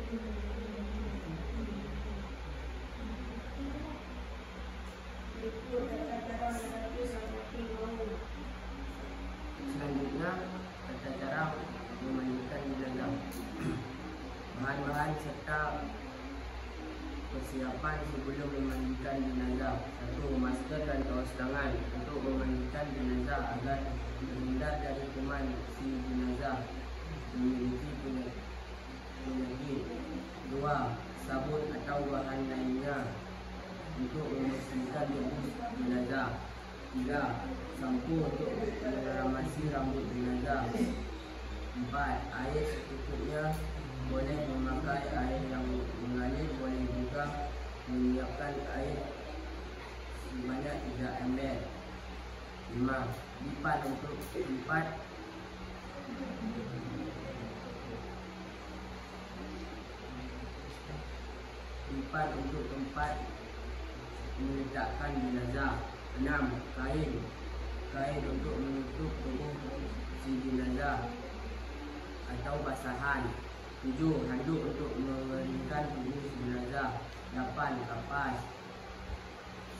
Selanjutnya, tata cara memandikan jenazah. Bahan-bahan serta persiapan sebelum memandikan jenazah. 1. Masker dan kaos tangan untuk memandikan jenazah agar terhindar dari kuman si jenazah memiliki penyakit. 2. Sabun atau bahan lainnya untuk membersihkan tubuh jenazah. 3. Sampo untuk meramasi rambut jenazah. 4. Air secukupnya, boleh memakai air yang mengalir, boleh juga menyiapkan air sebanyak 3 ml. 5. Lipat untuk tempat meletakkan jenazah. 6. Kain untuk menutup tubuh si jenazah atau basahan. 7. Handuk untuk mengeringkan tubuh jenazah. 8. Kapas.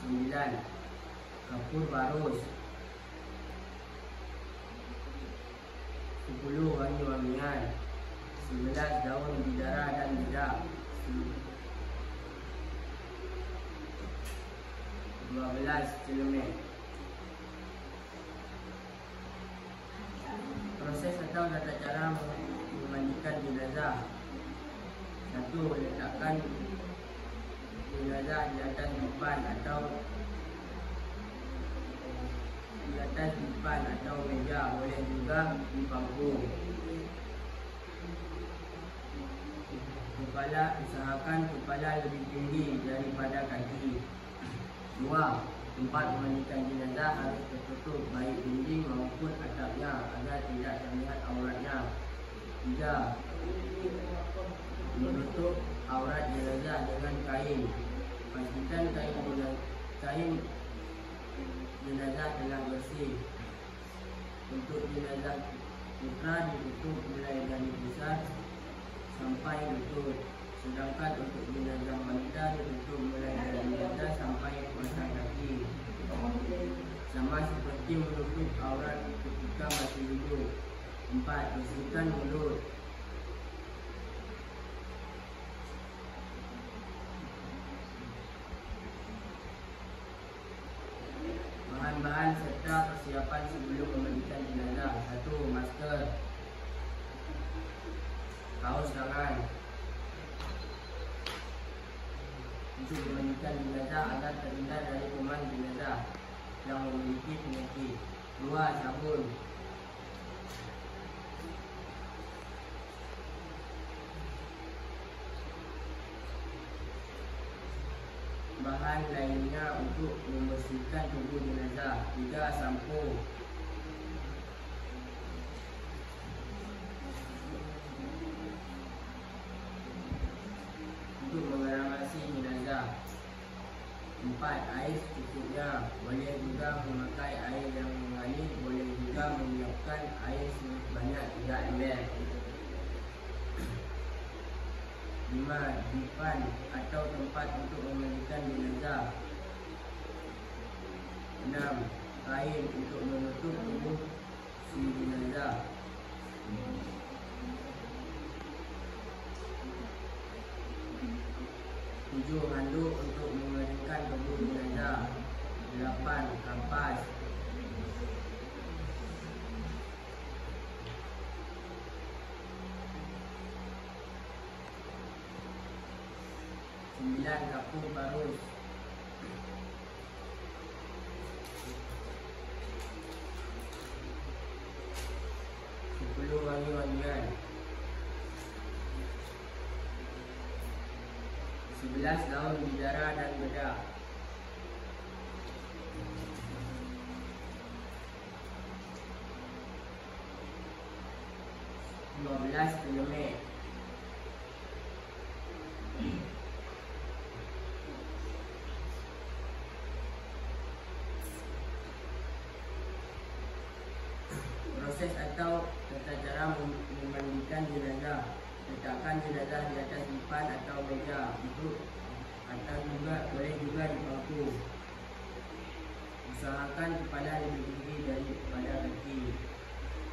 9. Kapur barus. 10. Wangi-wangian. 11. Daun bidara dan bedak. 12. Celemek. Proses atau tata cara memandikan jenazah. 1. Letakkan jenazah di atas dipan atau meja, boleh juga di panggung. Usahakan kepala lebih tinggi daripada kaki. 2. Tempat memandikan jenazah harus tertutup, baik dinding maupun atapnya, agar tidak terlihat auratnya. 3. Menutup aurat jenazah dengan kain. Pastikan kain jenazah telah bersih. Untuk jenazah putra ditutup mulai dari pusat sampai lutut, sedangkan untuk jenazah wanita ditutup mulai dari dada sampai pasang kaki, sama seperti menutup aurat ketika masih hidup. 4. Bersihkan mulut. Bahan-bahan serta persiapan sebelum memandikan jenazah. 1. Masker, kaos tangan untuk memandikan jenazah agar terhindar dari kuman jenazah yang memiliki penyakit. 2. Sabun. Bahan lainnya untuk membersihkan tubuh jenazah. 3. Sampo. Untuk mengeramasi jenazah. 4. Air secukupnya, boleh juga memakai air yang mengalir, boleh juga menyiapkan air sebanyak 3 ml. 5. Dipan atau tempat untuk memandikan jenazah. 6. Kain untuk menutup tubuh si jenazah. 7. Handuk untuk mengeringkan tubuh jenazah. 8. Kampas. 9. Kapur barus. 10. Wangi-wangian. 11. Daun bidara dan bedak. 15. Celemek. 16. Proses atau tata cara memandikan jenazah. Letakkan jenazah di atas dipan atau meja boleh juga di bangku. Usahakan kepala lebih tinggi daripada kaki.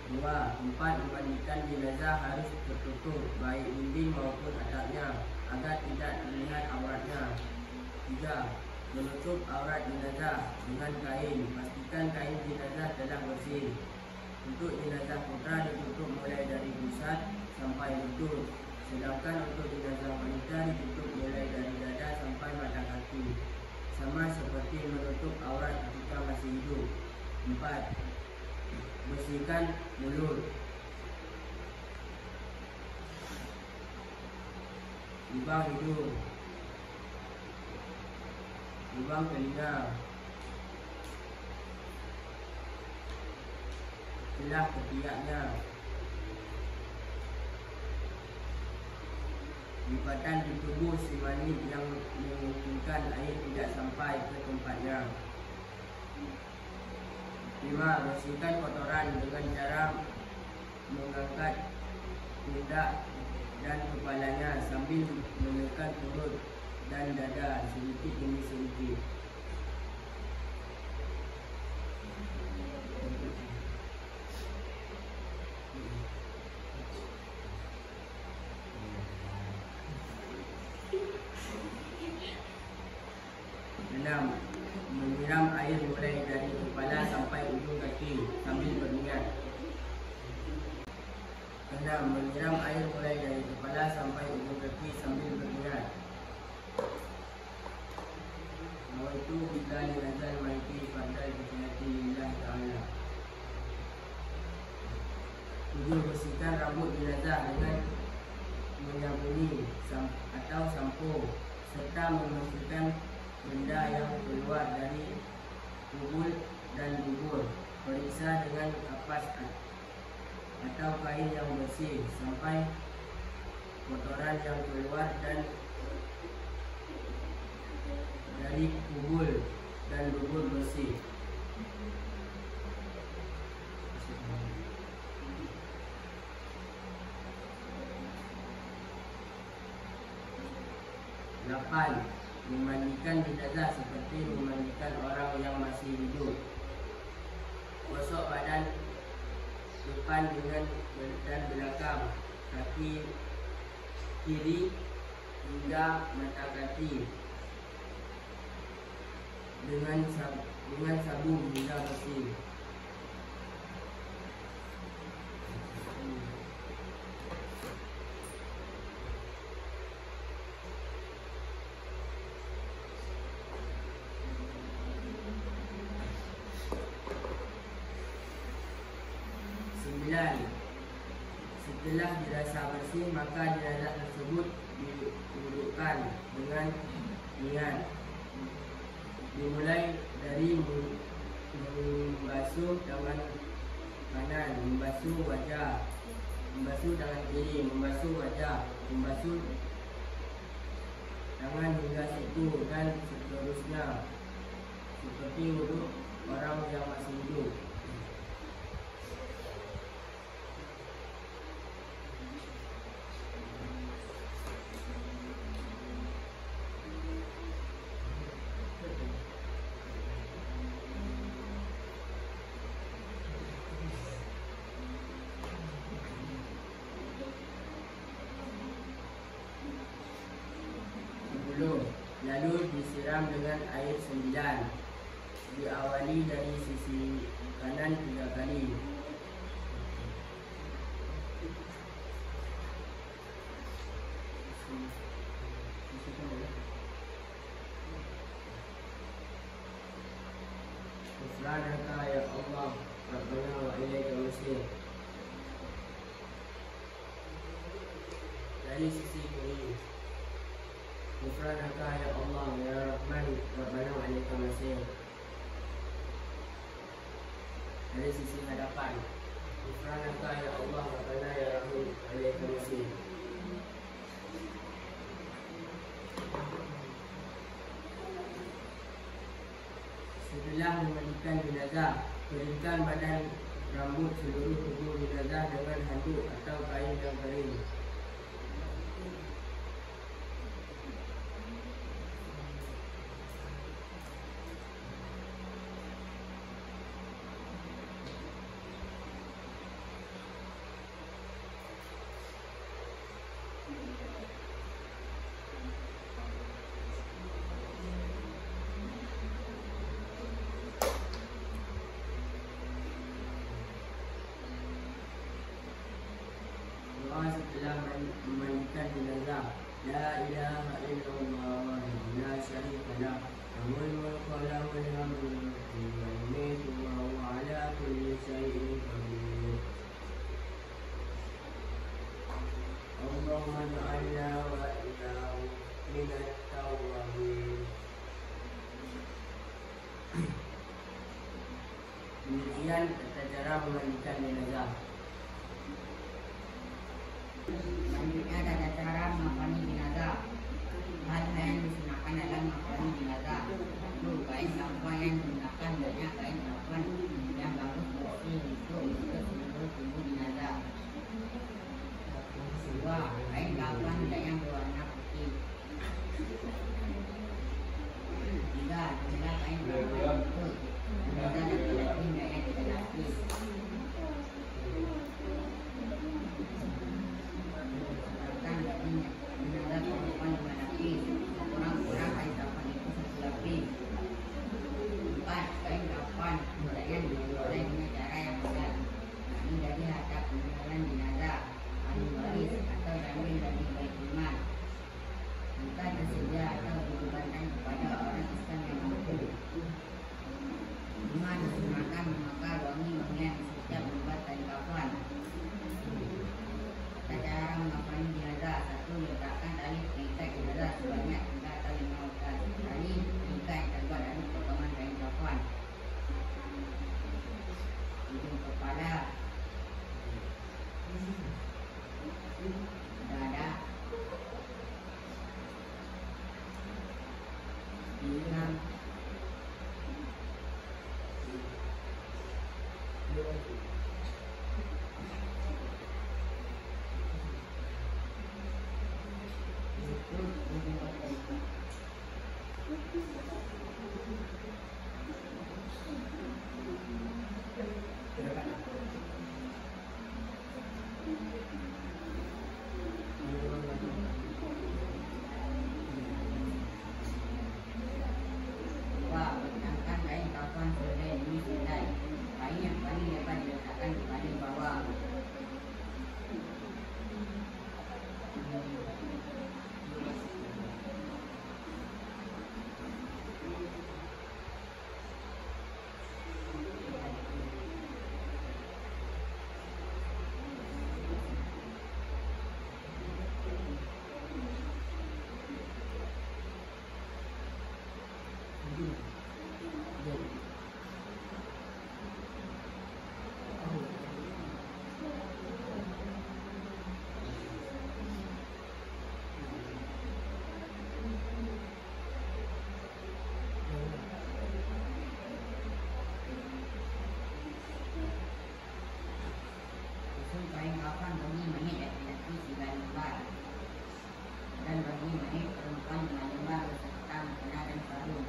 2. Tempat memandikan jenazah harus tertutup, baik dinding maupun atapnya, agar tidak terlihat auratnya. 3. Menutup aurat jenazah dengan kain. Pastikan kain jenazah telah bersih. Untuk jenazah putra ditutup mulai dari pusat sampai lutut, sedangkan untuk jenazah wanita ditutup mulai dari dada sampai mata kaki, sama seperti menutup aurat ketika masih hidup. 4. Bersihkan mulut, lubang hidung, lubang telinga, celah ketiaknya. Lipatan di tubuh si mayit yang memungkinkan air tidak sampai ke tempatnya. 5. Bersihkan kotoran dengan cara mengangkat pundak dan kepalanya sambil menekan perut dan dada sedikit demi sedikit. Menyiram air mulai dari kepala sampai ujung kaki sambil berniat. 6. Menyiram air mulai dari kepala sampai ujung kaki sambil berniat. Nawaitu bila jenazah maiti fardal bihayati lillah ta'ala. 7. Bersihkan rambut jenazah dengan menyabuni atau sampo, serta membersihkan benda yang keluar dari kubul dan dubur. Periksa dengan kapas atau kain yang bersih sampai kotoran yang keluar dan dari kubul dan dubur bersih. 8. Memandikan jenazah seperti memandikan orang yang masih hidup. Gosok badan depan dengan dan belakang, kaki kiri hingga mata kaki dengan sabun hingga bersih. Setelah dirasa bersih, maka jenazah tersebut didudukkan dengan niat. Dimulai dari membasuh tangan kanan, membasuh wajah, membasuh tangan kiri, membasuh wajah, membasuh tangan hingga siku, dan seterusnya, seperti wuduk orang yang masih hidup. Lalu disiram dengan air 9. Diawali dari sisi kanan 3 kali. Ghufranaka ya Allah, Rabbana wa ilaika al-masir. Dari sisi kiri. Ghufranaka ya Allah, ya Rahman, Rabbana wa ilaika al-masir. Dari sisi hadapan. Ghufranaka ya Allah, Rabbana ya Rahman, wa ilaika al-masir. Setelah memandikan jenazah, keringkan badan, rambut, seluruh tubuh jenazah dengan handuk atau kain yang kering. لا إله إلا الله وحده لا شريك له له الملك وله الحمد يحيي ويميت وهو على كل شيء قدير. اللهم اجعلنا وإياه من التوابين. Demikian tata cara memandikan jenazah. Selanjutnya tata cara mengakani jenazah. Hal-hal yang disunahkan dalam mengakani jenazah. 1. Kain kafan yang digunakan banyak kain kafan yang bagus bersih untuk seluruh tubuh jenazah. 2. Kain kafan hendaknya berwarna putih. 3. Jika kain kafan itu jenazah laki-laki hendaknya dilapis. 4. Kain kafan hendaknya diboleh dengan cara yang benar, yakni dari hadap peninggalan jenazah, ahli waris atau damil dari baitul mal. 5. Tersedia atau dibebankan kepada orang Islam yang mampu. 5. Disunahkan memakai wangi-wangian setiap membuat kain kafan. Cara mengakani jenazah. 1. Letakkan tali pengikat jenazah sebanyak 3 atau 5 utas. Tali pengikat yang terbuat dari potongan kain kafan. Hidung kepala, dada, pinggang, lutut, ujung kaki. Letakkan kain kafan selai demi selai. Kain yang paling dapat diletakkan di paling bawah. Kain kafan bagi mayit laki-laki 3 lembar dan bagi mayit perempuan 5 lembar beserta mukena dan sarung.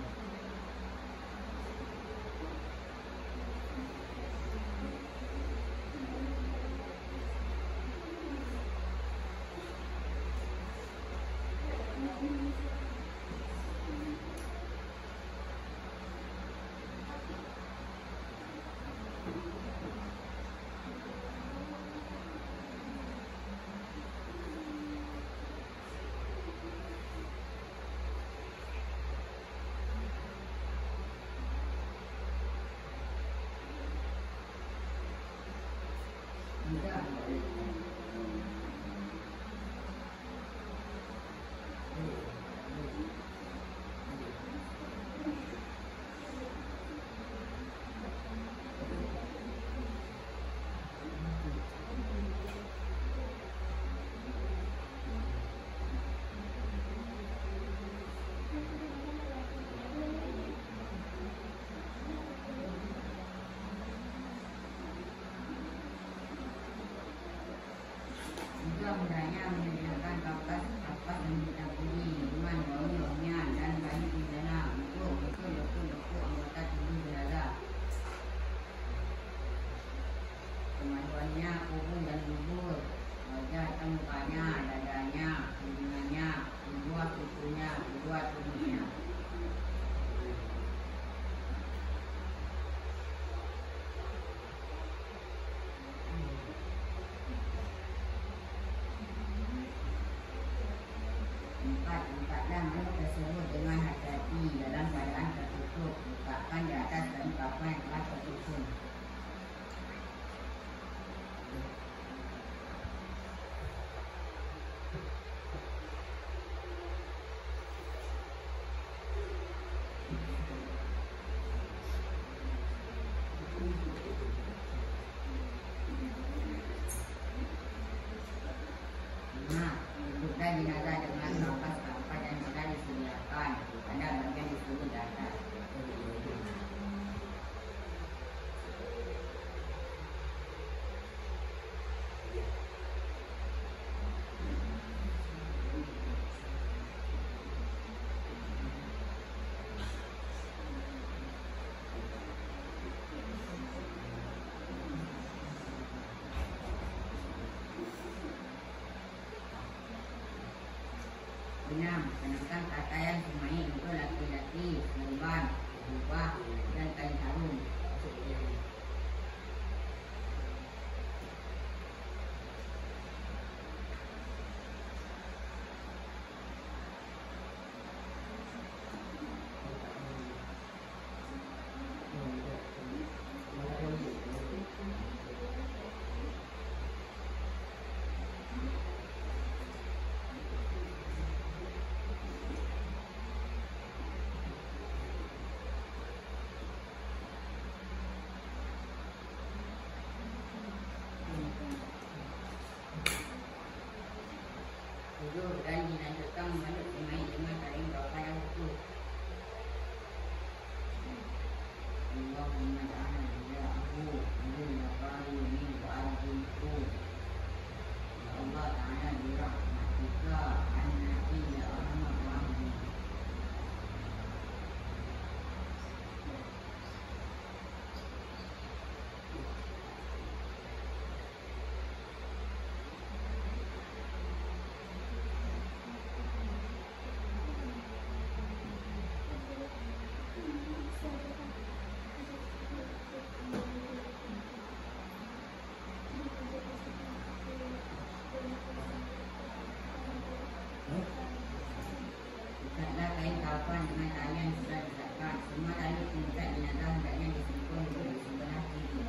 Juga hendaknya menyediakan kapas yang ditaburi dengan wangi-wangian dan kain pidana untuk deku-deku anggota tubuh jenazah. Kemaluannya, kubur dan bubur, wajah atau mukanya, dadanya, hidungannya, kedua kukunya, kedua tubuhnya. Tempatlah makhluk tersebut dengan hati-hati dalam keadaan tertutup. Letakkan di atas kain kafan yang telah tersusun. Duduklah jenazah dengan nafas keempat yang sudah disediakan pada bagian disebut di atas. Enam, kenakan pakaian pemain untuk laki-laki, perempuan, jubah dan kain sarung. Duduk dan dilanjutkan membalut pemain dengan kain kafan yang utuh. Allahumma ta'ala ja'ahu min nafari min wa'adiku. Ya Allah ta'ala birahmatika an-nabi ya Ahmad wa'adi. Ikatlah kain kafan dengan tali yang sudah diletakkan. Semua tali pengikat jenazah hendaknya disimpul di sebelah kiri.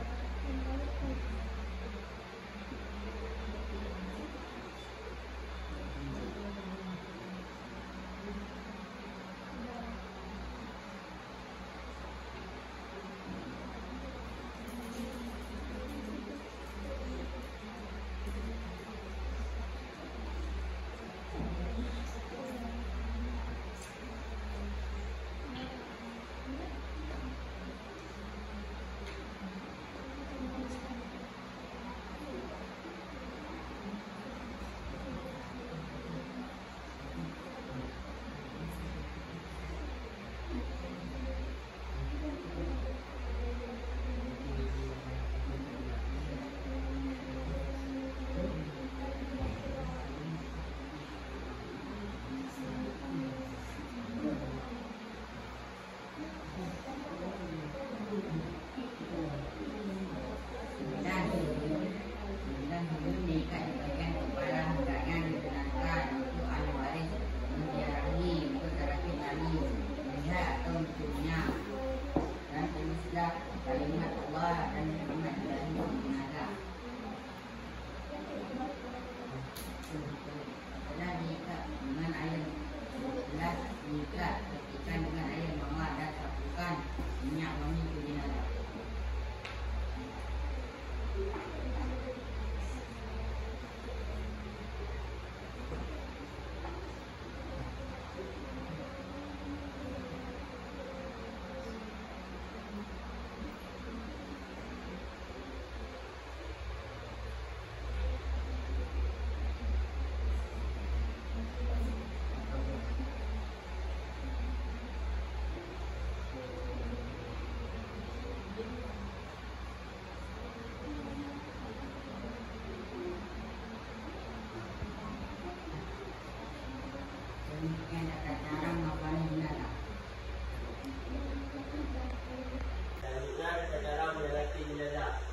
Kalimat Allah dan Muhammad dari jenazah. Setelah diikat dengan air, setelah diikat ketikan dengan air mawar dan sapukan minyak wangi ke jenazah. Demikian tata cara mengawali jenazah. Selanjutnya tata cara menyolati jenazah.